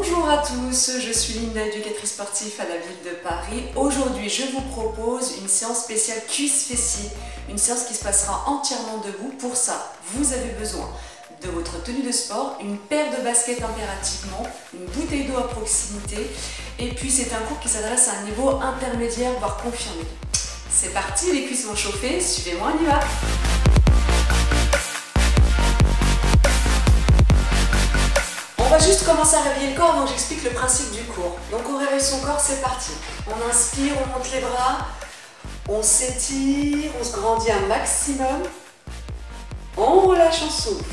Bonjour à tous, je suis Linda, éducatrice sportive à la ville de Paris. Aujourd'hui, je vous propose une séance spéciale cuisses-fessiers, une séance qui se passera entièrement debout. Pour ça, vous avez besoin de votre tenue de sport, une paire de baskets impérativement, une bouteille d'eau à proximité, et puis c'est un cours qui s'adresse à un niveau intermédiaire, voire confirmé. C'est parti, les cuisses vont chauffer, suivez-moi, on y va! On va juste commencer à réveiller le corps, donc j'explique le principe du cours. Donc on réveille son corps, c'est parti. On inspire, on monte les bras, on s'étire, on se grandit un maximum. On relâche, on souffle.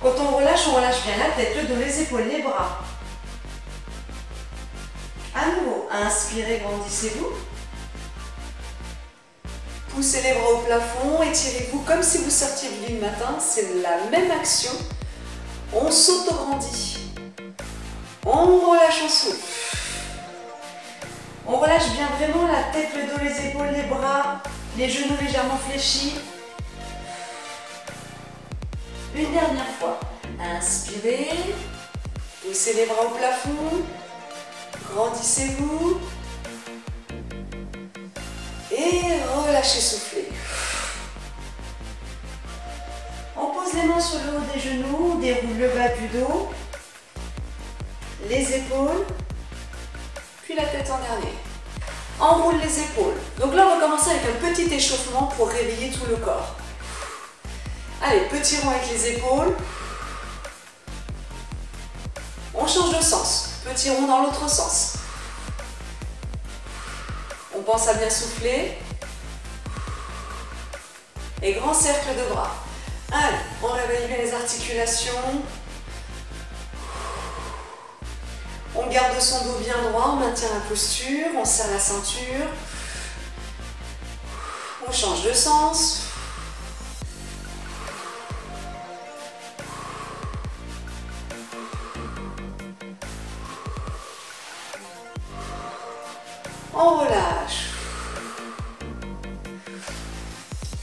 Quand on relâche bien la tête, le dos, les épaules, les bras. À nouveau, inspirez, grandissez-vous. Poussez les bras au plafond, étirez-vous comme si vous sortiez du lit le matin, c'est la même action. On s'auto-grandit. On relâche, on souffle. On relâche bien vraiment la tête, le dos, les épaules, les bras, les genoux légèrement fléchis. Une dernière fois. Inspirez. Poussez les bras au plafond. Grandissez-vous. Et relâchez, soufflez. On pose les mains sur le haut des genoux, on déroule le bas du dos, les épaules, puis la tête en dernier. On roule les épaules. Donc là, on va commencer avec un petit échauffement pour réveiller tout le corps. Allez, petit rond avec les épaules. On change de sens. Petit rond dans l'autre sens. On pense à bien souffler. Et grand cercle de bras. Allez, on réveille bien les articulations. On garde son dos bien droit, on maintient la posture, on serre la ceinture. On change de sens. On relâche.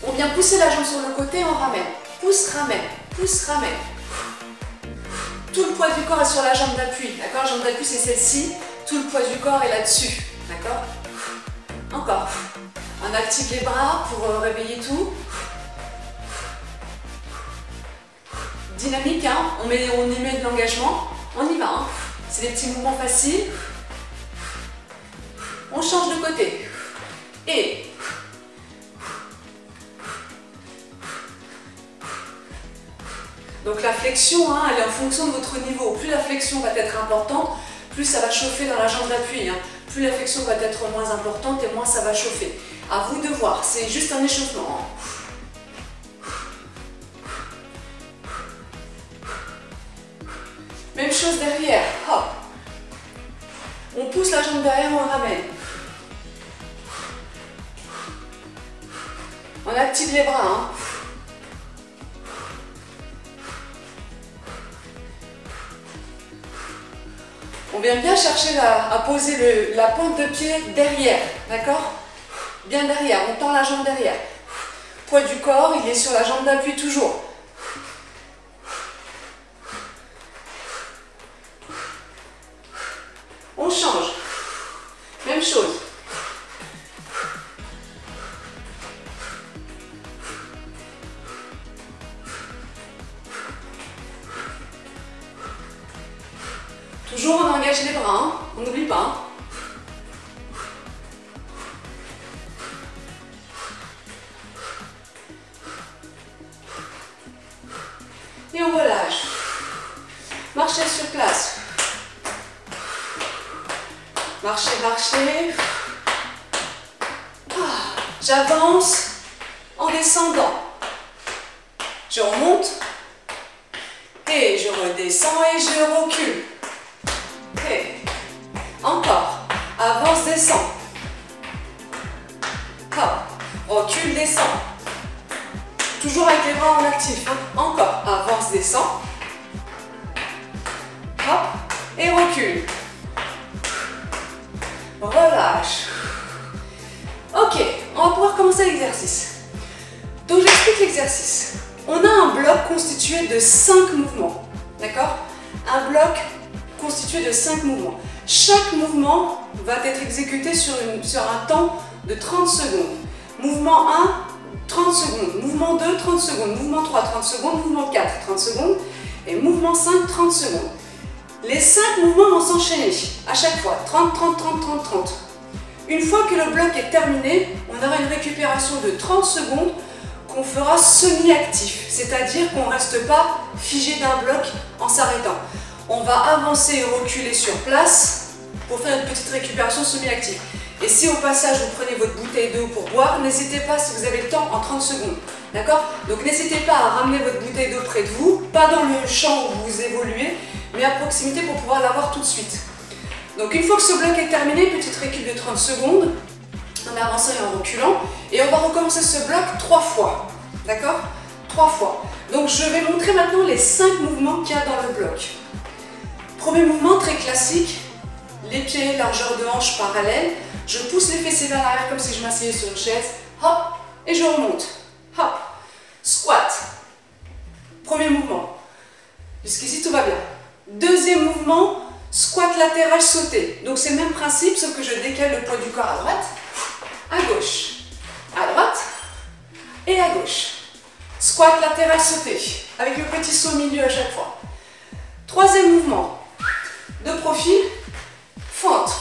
On vient pousser la jambe sur le côté, on ramène. Pousse, ramène. Pousse, ramène. Tout le poids du corps est sur la jambe d'appui. D'accord? La jambe d'appui, c'est celle-ci. Tout le poids du corps est là-dessus. D'accord? Encore. On active les bras pour réveiller tout. Dynamique, hein? On y met de l'engagement. On y va. Hein? C'est des petits mouvements faciles. On change de côté. Et donc la flexion, hein, elle est en fonction de votre niveau. Plus la flexion va être importante, plus ça va chauffer dans la jambe d'appui. Hein. Plus la flexion va être moins importante et moins ça va chauffer. À vous de voir, c'est juste un échauffement. Hein. Même chose derrière. Hop. On pousse la jambe derrière, on ramène. On active les bras. Hein. On vient bien chercher à poser la pointe de pied derrière, d'accord? Bien derrière, on tend la jambe derrière. Poids du corps, il est sur la jambe d'appui toujours. On change. Même chose. Toujours on engage les bras, hein. On n'oublie pas. Hein. Et on relâche. Marchez sur place. Marchez, marchez. J'avance en descendant. Je remonte. Et je redescends et je recule. Et encore. Avance, descend. Hop. Recule, descend. Toujours avec les bras en actif. Hein. Encore. Avance, descend. Hop. Et recule. Relâche. Ok. On va pouvoir commencer l'exercice. Donc j'explique l'exercice. On a un bloc constitué de 5 mouvements. D'accord? un bloc constitué de 5 mouvements. Chaque mouvement va être exécuté sur un temps de 30 secondes. Mouvement 1, 30 secondes. Mouvement 2, 30 secondes. Mouvement 3, 30 secondes. Mouvement 4, 30 secondes. Et mouvement 5, 30 secondes. Les 5 mouvements vont s'enchaîner à chaque fois. 30, 30, 30, 30, 30. Une fois que le bloc est terminé, on aura une récupération de 30 secondes qu'on fera semi-actif. C'est-à-dire qu'on ne reste pas figé d'un bloc en s'arrêtant. On va avancer et reculer sur place pour faire une petite récupération semi-active. Et si au passage vous prenez votre bouteille d'eau pour boire, n'hésitez pas si vous avez le temps en 30 secondes. D'accord? Donc n'hésitez pas à ramener votre bouteille d'eau près de vous, pas dans le champ où vous évoluez, mais à proximité pour pouvoir l'avoir tout de suite. Donc une fois que ce bloc est terminé, petite récup de 30 secondes, en avançant et en reculant, et on va recommencer ce bloc 3 fois. D'accord? 3 fois. Donc je vais montrer maintenant les 5 mouvements qu'il y a dans le bloc. Premier mouvement très classique, les pieds, largeur de hanche parallèle. Je pousse les fessiers vers l'arrière comme si je m'asseyais sur une chaise. Hop, et je remonte. Hop, squat. Premier mouvement. Jusqu'ici tout va bien. Deuxième mouvement, squat latéral sauté. Donc c'est le même principe, sauf que je décale le poids du corps à droite, à gauche, à droite et à gauche. Squat latéral sauté, avec le petit saut au milieu à chaque fois. Troisième mouvement, de profil, fente.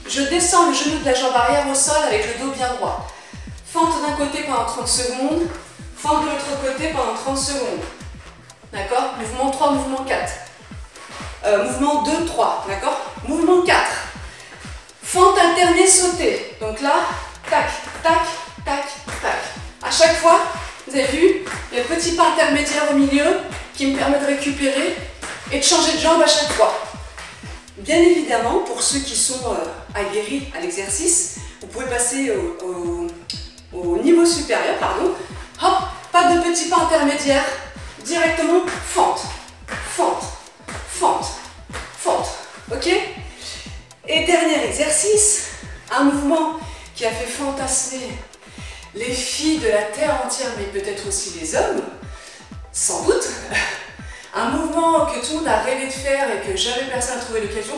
Je descends le genou de la jambe arrière au sol avec le dos bien droit. Fente d'un côté pendant 30 secondes, fente de l'autre côté pendant 30 secondes. D'accord? Mouvement 3, mouvement 4. Mouvement 2, 3. D'accord? Mouvement 4. Fente alternée sautée. Donc là, tac, tac, tac, tac. À chaque fois, vous avez vu, il y a le petit pas intermédiaire au milieu qui me permet de récupérer et de changer de jambe à chaque fois. Bien évidemment, pour ceux qui sont aguerris à l'exercice, vous pouvez passer au niveau supérieur, pardon. Hop, pas de petit pas intermédiaire, directement fente, fente, fente, fente. Ok? Et dernier exercice, un mouvement qui a fait fantasmer les filles de la terre entière, mais peut-être aussi les hommes, sans doute. Un mouvement que tout le monde a rêvé de faire et que jamais personne n'a trouvé l'occasion,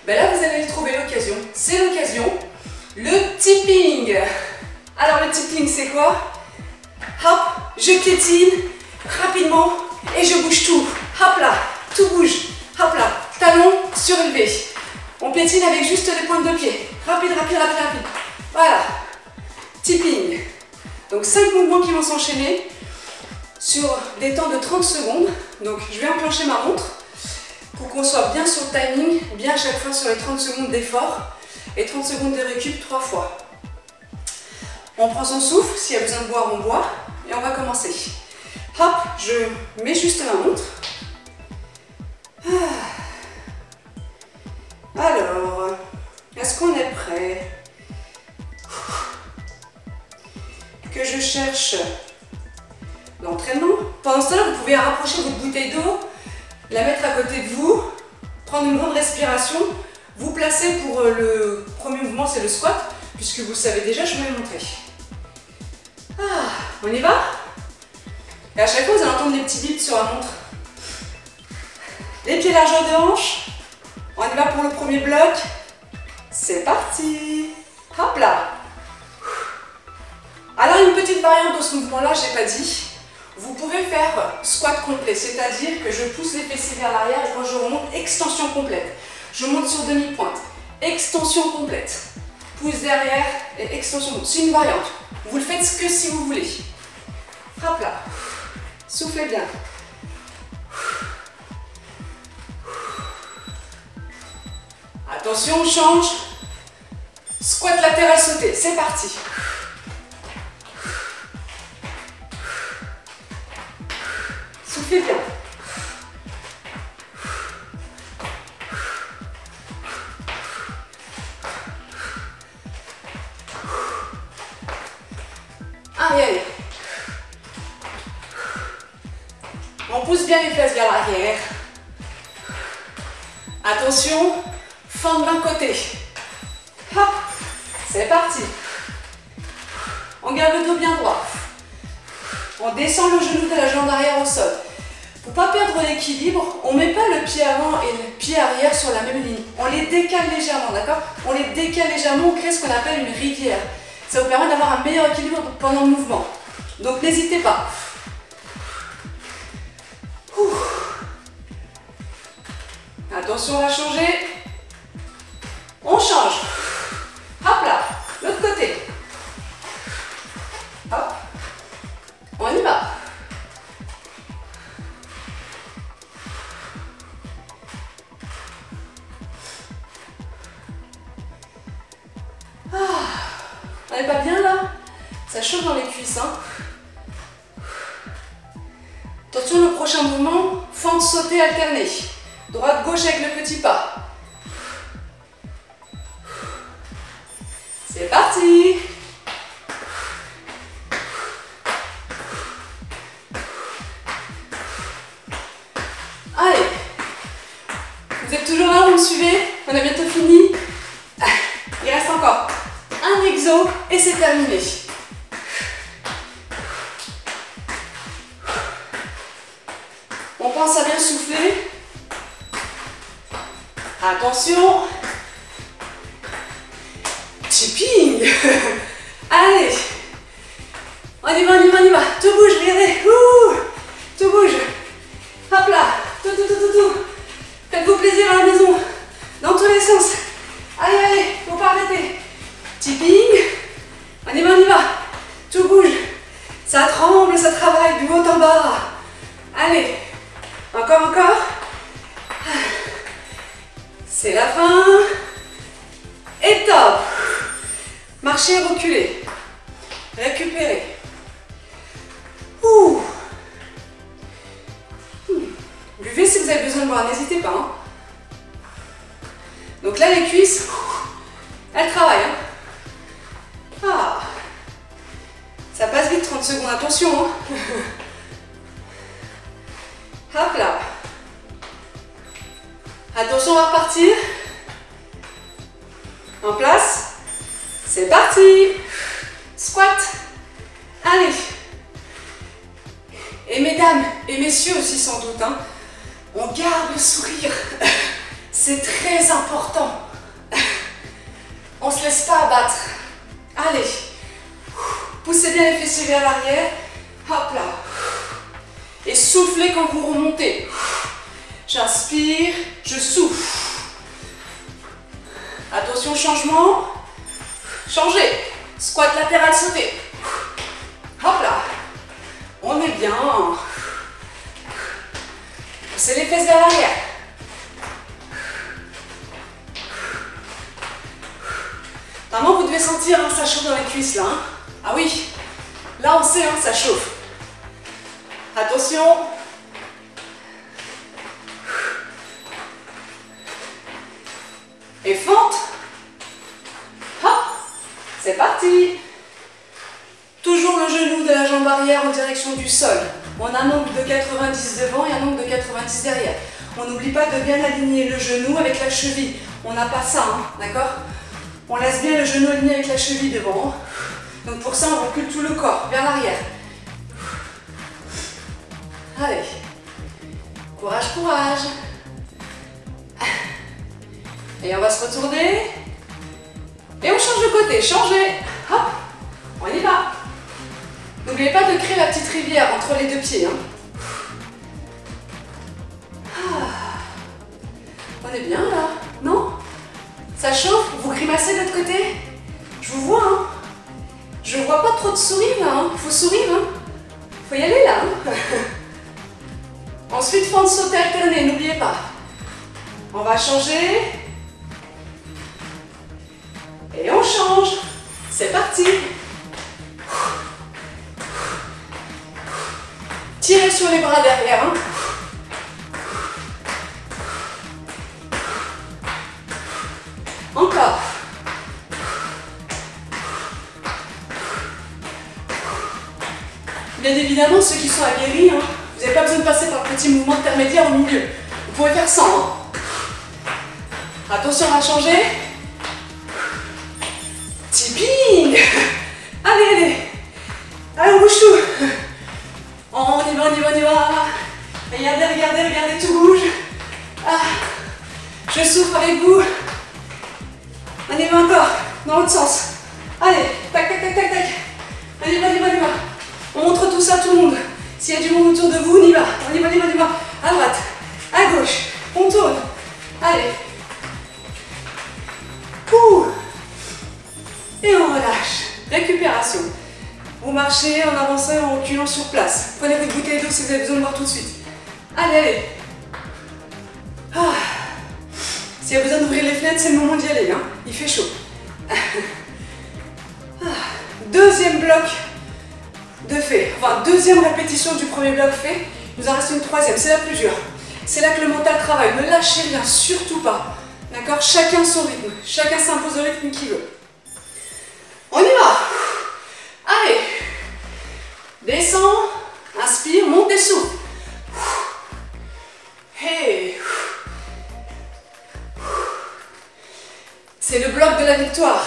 ben là vous allez trouver l'occasion. C'est l'occasion, le tipping. Alors le tipping c'est quoi? Hop, je piétine rapidement et je bouge tout. Hop là, tout bouge. Hop là, talon surélevé. On piétine avec juste les pointes de pied. Rapide, rapide, rapide, rapide. Voilà, tipping. Donc 5 mouvements qui vont s'enchaîner sur des temps de 30 secondes. Donc je vais enclencher ma montre pour qu'on soit bien sur le timing, bien à chaque fois sur les 30 secondes d'effort et 30 secondes de récup 3 fois. On prend son souffle, s'il y a besoin de boire, on boit et on va commencer. Hop, je mets juste ma montre. Alors, est-ce qu'on est prêt? Que je cherche l'entraînement. Pendant ce temps-là, vous pouvez rapprocher votre bouteille d'eau, la mettre à côté de vous, prendre une grande respiration, vous placer pour le premier mouvement, c'est le squat, puisque vous le savez déjà, je vais vous montrer. On y va? Et à chaque fois, vous allez entendre des petits bips sur la montre. Les pieds largeur de hanche. On y va pour le premier bloc. C'est parti. Hop là. Alors, une petite variante de ce mouvement-là, je n'ai pas dit. Vous pouvez faire squat complet, c'est-à-dire que je pousse les fessiers vers l'arrière et quand je remonte, extension complète. Je monte sur demi-pointe, extension complète. Pousse derrière et extension. C'est une variante. Vous le faites que si vous voulez. Hop là. Soufflez bien. Attention, on change. Squat latéral sauté, c'est parti. Soufflez bien. Allez, allez. On pousse bien les fesses vers l'arrière. Attention, fente d'un côté. Hop, c'est parti. On garde le dos bien droit. On descend le genou de la jambe arrière au sol. Pour pas perdre l'équilibre, on met pas le pied avant et le pied arrière sur la même ligne. On les décale légèrement, d'accord? On les décale légèrement, on crée ce qu'on appelle une rivière. Ça vous permet d'avoir un meilleur équilibre pendant le mouvement. Donc n'hésitez pas. Attention, on va changer. On change. Hop là, l'autre côté. Hop. On y va. Ah, on n'est pas bien là? Ça chauffe dans les cuisses, hein? Attention, le prochain mouvement, fente sautée alternée. Droite-gauche avec le petit pas. C'est parti! Allez! Vous êtes toujours là, vous me suivez? On a bientôt fini. Il reste encore un exo et c'est terminé. On pense à bien souffler. Attention. Tipping. Allez. On y va, on y va, on y va. Tout bouge, regardez. Ouh. Tout bouge. Hop là. Tout. Faites-vous plaisir à la maison. Dans tous les sens. Allez, faut pas arrêter. Tipping. On y va, on y va. Tout bouge. Ça tremble, ça travaille du haut en bas. Allez. Encore. C'est la fin. Et top. Marchez et reculez. Récupérez. Ouh. Buvez si vous avez besoin de boire, n'hésitez pas. Hein. Donc là, les cuisses, elles travaillent. Hein. Ah. Ça passe vite, 30 secondes, attention. Hein. Hop là. Attention, on va repartir. En place. C'est parti. Squat. Allez. Et mesdames et messieurs aussi sans doute, hein, on garde le sourire. C'est très important. On ne se laisse pas abattre. Allez. Poussez bien les fessiers vers l'arrière. Hop là. Et soufflez quand vous remontez. J'inspire, je souffle. Attention, changement. Changez. Squat latéral sauté. Hop là. On est bien. Poussez les fesses vers l'arrière. Vraiment, vous devez sentir, hein, ça chauffe dans les cuisses là. Hein. Ah oui, là on sait, hein, ça chauffe. Attention. Et fente. Hop. C'est parti. Toujours le genou de la jambe arrière en direction du sol. On a un angle de 90 devant et un angle de 90 derrière. On n'oublie pas de bien aligner le genou avec la cheville. On n'a pas ça, hein, d'accord? On laisse bien le genou aligné avec la cheville devant. Donc pour ça, on recule tout le corps vers l'arrière. Allez. Courage, courage. Et on va se retourner. Et on change de côté. Changez. Hop. On y va. N'oubliez pas de créer la petite rivière entre les deux pieds. Hein. On est bien là, non? Ça chauffe? Vous grimacez de l'autre côté? Je vous vois, hein? Je vois pas trop de sourire là, hein? Faut sourire, hein? Faut y aller là, hein? Ensuite, fente sautée alternée, n'oubliez pas. On va changer. Et on change. C'est parti. Tirez sur les bras derrière. Hein. Encore. Bien évidemment, ceux qui sont aguerris, hein, vous n'avez pas besoin de passer par le petit mouvement intermédiaire au milieu. Vous pouvez faire sans. Hein. Attention, on va changer. Tipping. Allez, allez. Allez, on bouge tout. On y va, on y va, on y va. Regardez, regardez, regardez, tout bouge. Ah, je souffre avec vous. On y va encore, dans l'autre sens. Allez, tac, tac, tac, tac, tac. Allez, on y va, on y va. On montre tout ça à tout le monde. S'il y a du monde autour de vous, on y va. On y va, on y va, on y va. À droite, à gauche, on tourne. Allez. Ouh. Et on relâche. Récupération. Vous marchez en avançant et en reculant sur place. Prenez votre bouteille d'eau si vous avez besoin de boire tout de suite. Allez, allez. Ah. S'il y a besoin d'ouvrir les fenêtres, c'est le moment d'y aller. Hein. Il fait chaud. Ah. Deuxième bloc de fait. Enfin, deuxième répétition du premier bloc fait. Il nous en reste une troisième. C'est la plus dure. C'est là que le mental travaille. Ne lâchez rien, surtout pas. D'accord? Chacun son rythme. Chacun s'impose le rythme qu'il veut. On y va. Allez. Descends. Inspire. Monte des souffles. Hey. C'est le bloc de la victoire.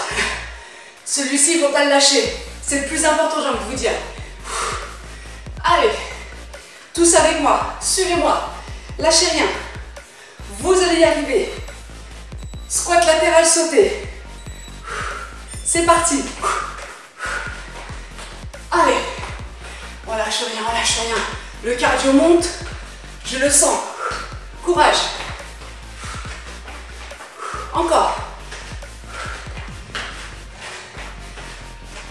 Celui-ci, il ne faut pas le lâcher. C'est le plus important, j'ai envie de vous dire. Allez. Tous avec moi. Suivez-moi. Lâchez rien. Vous allez y arriver. Squat latéral sauté. C'est parti. Allez. On lâche rien, on lâche rien. Le cardio monte. Je le sens. Courage. Encore.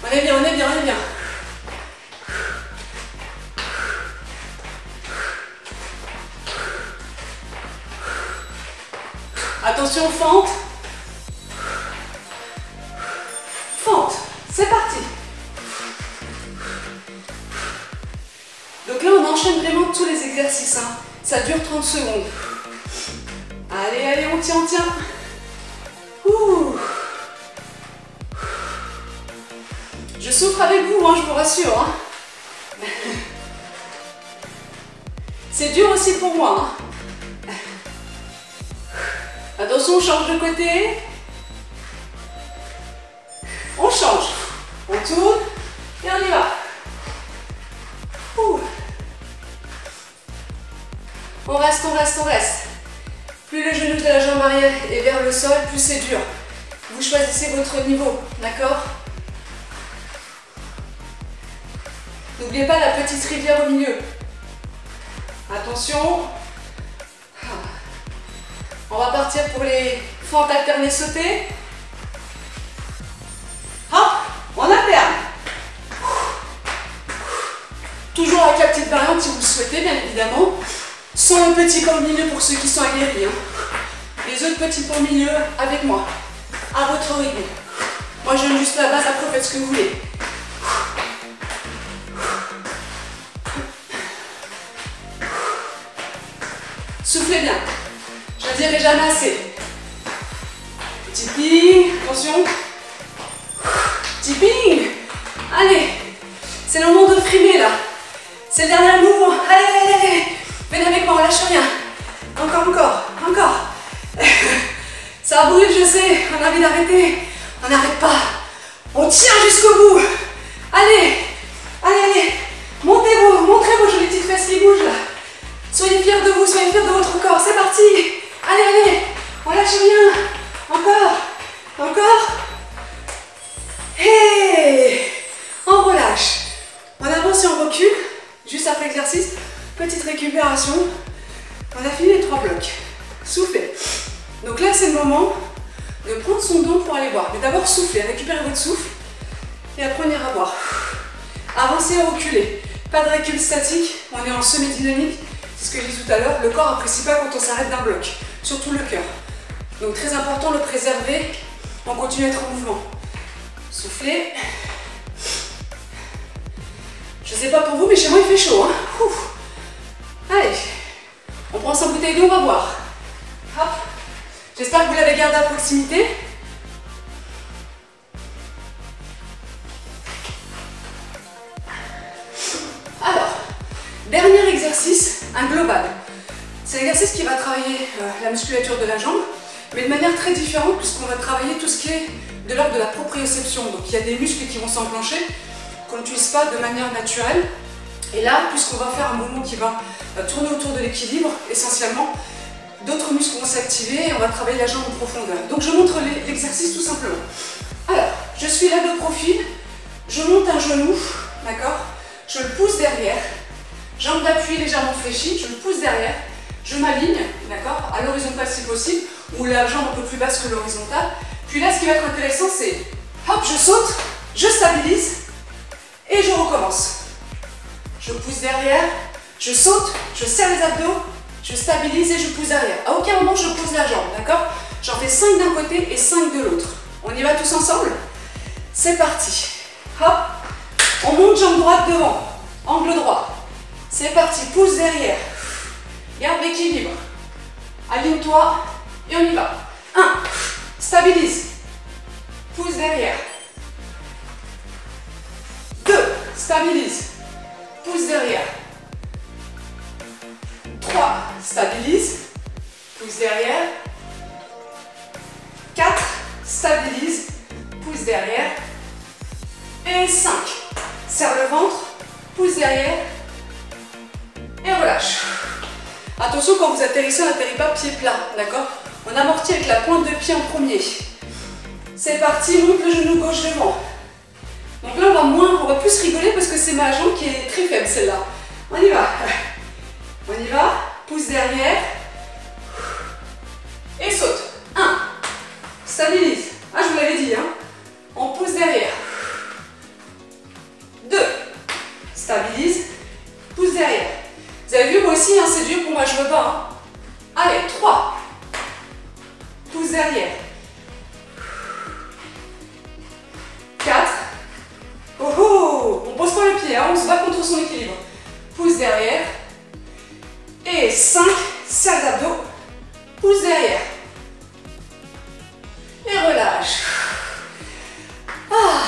On est bien, on est bien, on est bien. Attention, fente. Fente. C'est parti. Donc là, on enchaîne vraiment tous les exercices. Hein. Ça dure 30 secondes. Allez, allez, on tient, on tient. Ouh. Je souffre avec vous, hein, je vous rassure. Hein. C'est dur aussi pour moi. Hein. Attention, on change de côté. On change. On tourne et on y va. Ouh. On reste, on reste, on reste. Plus le genou de la jambe arrière est vers le sol, plus c'est dur. Vous choisissez votre niveau, d'accord? N'oubliez pas la petite rivière au milieu. Attention. On va partir pour les fentes alternées sautées. Hop, on alterne. Toujours avec la petite variante si vous le souhaitez, bien évidemment. Sans le petit pas au milieu pour ceux qui sont aguerris. Hein. Les autres petits pas au milieu avec moi. À votre rythme. Moi je donne juste la base, après faites ce que vous voulez. Soufflez bien. Je ne dirai jamais assez. Petit ping, attention. Petit ping. Allez, c'est le moment de frimer là. C'est le dernier mouvement. Allez, allez, allez. Venez avec moi, on lâche rien. Encore, encore, encore. Ça brûle, je sais. On a envie d'arrêter. On n'arrête pas. On tient jusqu'au bout. Allez, allez, allez. Montez-vous, montrez vos jolies petites fesses qui bougent là. Soyez fiers de vous, soyez fiers de votre corps. C'est parti. Allez, allez. On lâche rien. Encore, encore. Et on relâche. On avance et on recule. Juste après l'exercice, petite récupération. On a fini les 3 blocs. Soufflez. Donc là, c'est le moment de prendre son dos pour aller boire. Mais d'abord, soufflez, récupérez votre souffle. Et après, on ira boire. Avancez et reculez. Pas de recul statique, on est en semi-dynamique. C'est ce que je disais tout à l'heure. Le corps n'apprécie pas quand on s'arrête d'un bloc. Surtout le cœur. Donc très important de le préserver. On continue à être en mouvement. Soufflez. Je sais pas pour vous, mais chez moi il fait chaud. Hein. Ouf. Allez, on prend sa bouteille d'eau, on va boire. Hop. J'espère que vous l'avez gardé à proximité. Alors, dernier exercice, un global. C'est l'exercice qui va travailler la musculature de la jambe, mais de manière très différente puisqu'on va travailler tout ce qui est de l'ordre de la proprioception. Donc il y a des muscles qui vont s'enclencher qu'on n'utilise pas de manière naturelle. Et là, puisqu'on va faire un mouvement qui va tourner autour de l'équilibre, essentiellement, d'autres muscles vont s'activer et on va travailler la jambe en profondeur. Donc je montre l'exercice tout simplement. Alors, je suis là de profil, je monte un genou, d'accord? Je le pousse derrière, jambe d'appui légèrement fléchie, je le pousse derrière, je m'aligne, d'accord? À l'horizontale si possible, ou la jambe un peu plus basse que l'horizontale. Puis là, ce qui va être intéressant, c'est, hop, je saute, je stabilise, et je recommence. Je pousse derrière, je saute, je serre les abdos, je stabilise et je pousse derrière. À aucun moment je pose la jambe, d'accord? J'en fais 5 d'un côté et 5 de l'autre. On y va tous ensemble? C'est parti. Hop, on monte jambe droite devant, angle droit. C'est parti, pousse derrière. Garde l'équilibre. Aligne-toi et on y va. 1, stabilise. Pousse derrière. 2, stabilise. Pousse derrière. 3, stabilise. Pousse derrière. 4, stabilise. Pousse derrière. Et 5, serre le ventre. Pousse derrière. Et relâche. Attention, quand vous atterrissez, on n'atterrit pas pied plat, d'accord? On amortit avec la pointe de pied en premier. C'est parti, monte le genou gauche devant. Donc là, on va plus rigoler parce que c'est ma jambe qui est très faible, celle-là. On y va. On y va. Pousse derrière. Et saute. 1. Stabilise. Ah, je vous l'avais dit, hein. On pousse derrière. 2. Stabilise. Pousse derrière. Vous avez vu, moi aussi, hein, c'est dur pour moi, je me bats. Hein. Allez, 3. Pousse derrière. 4. Oh oh, on pose pas le pied, hein, on se bat contre son équilibre. Pousse derrière. Et 5, serre les abdos. Pousse derrière. Et relâche. Ah,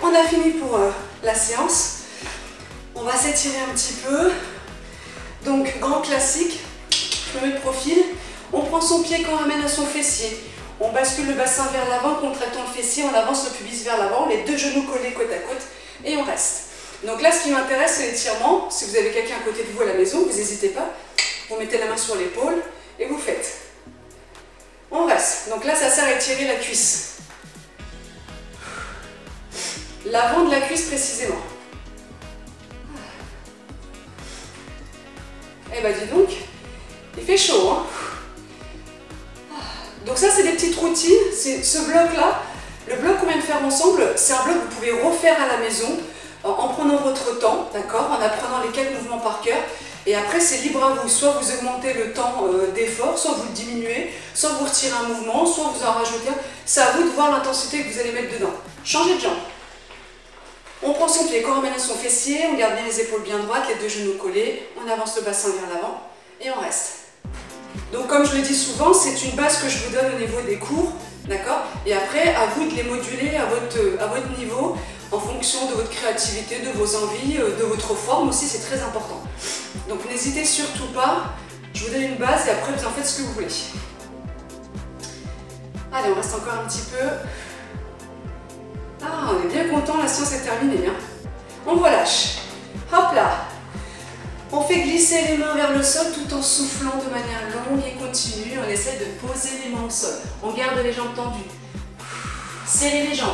on a fini pour la séance. On va s'étirer un petit peu. Donc, grand classique. Je me mets de profil. On prend son pied qu'on ramène à son fessier. On bascule le bassin vers l'avant, contractons le fessier, on avance le pubis vers l'avant, les deux genoux collés côte à côte et on reste. Donc là, ce qui m'intéresse, c'est l'étirement. Si vous avez quelqu'un à côté de vous à la maison, vous n'hésitez pas. Vous mettez la main sur l'épaule et vous faites. On reste. Donc là, ça sert à étirer la cuisse. L'avant de la cuisse précisément. Eh ben dis donc, il fait chaud, hein. Donc ça, c'est des petites routines. C'est ce bloc-là, le bloc qu'on vient de faire ensemble, c'est un bloc que vous pouvez refaire à la maison en prenant votre temps, d'accord, en apprenant les 4 mouvements par cœur. Et après, c'est libre à vous. Soit vous augmentez le temps d'effort, soit vous le diminuez, soit vous retirez un mouvement, soit vous en rajoutez un. C'est à vous de voir l'intensité que vous allez mettre dedans. Changez de jambe. On prend son pied, qu'on ramène à son fessier, on garde bien les épaules bien droites, les deux genoux collés, on avance le bassin vers l'avant et on reste. Donc comme je le dis souvent, c'est une base que je vous donne au niveau des cours, d'accord? Et après, à vous de les moduler à votre niveau, en fonction de votre créativité, de vos envies, de votre forme aussi, c'est très important. Donc n'hésitez surtout pas, je vous donne une base et après vous en faites ce que vous voulez. Allez, on reste encore un petit peu. Ah, on est bien content, la séance est terminée. Hein. On relâche. Hop là. On fait glisser les mains vers le sol tout en soufflant de manière longue et continue. On essaie de poser les mains au sol. On garde les jambes tendues. Serrez les jambes.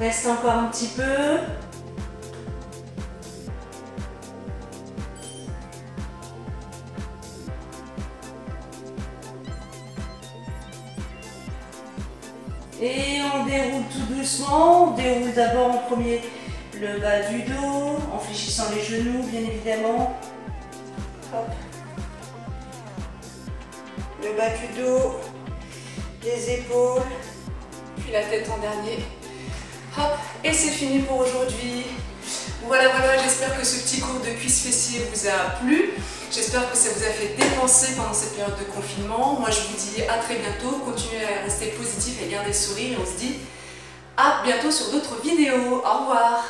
Reste encore un petit peu. Et on déroule tout doucement. On déroule d'abord en premier le bas du dos, en fléchissant les genoux bien évidemment. Hop. Le bas du dos, les épaules, Puis la tête en dernier. Hop, et c'est fini pour aujourd'hui. Voilà, j'espère que ce petit cours de cuisse fessier vous a plu. J'espère que ça vous a fait dépenser pendant cette période de confinement. Moi, je vous dis à très bientôt. Continuez à rester positif et garder le sourire. Et on se dit à bientôt sur d'autres vidéos. Au revoir.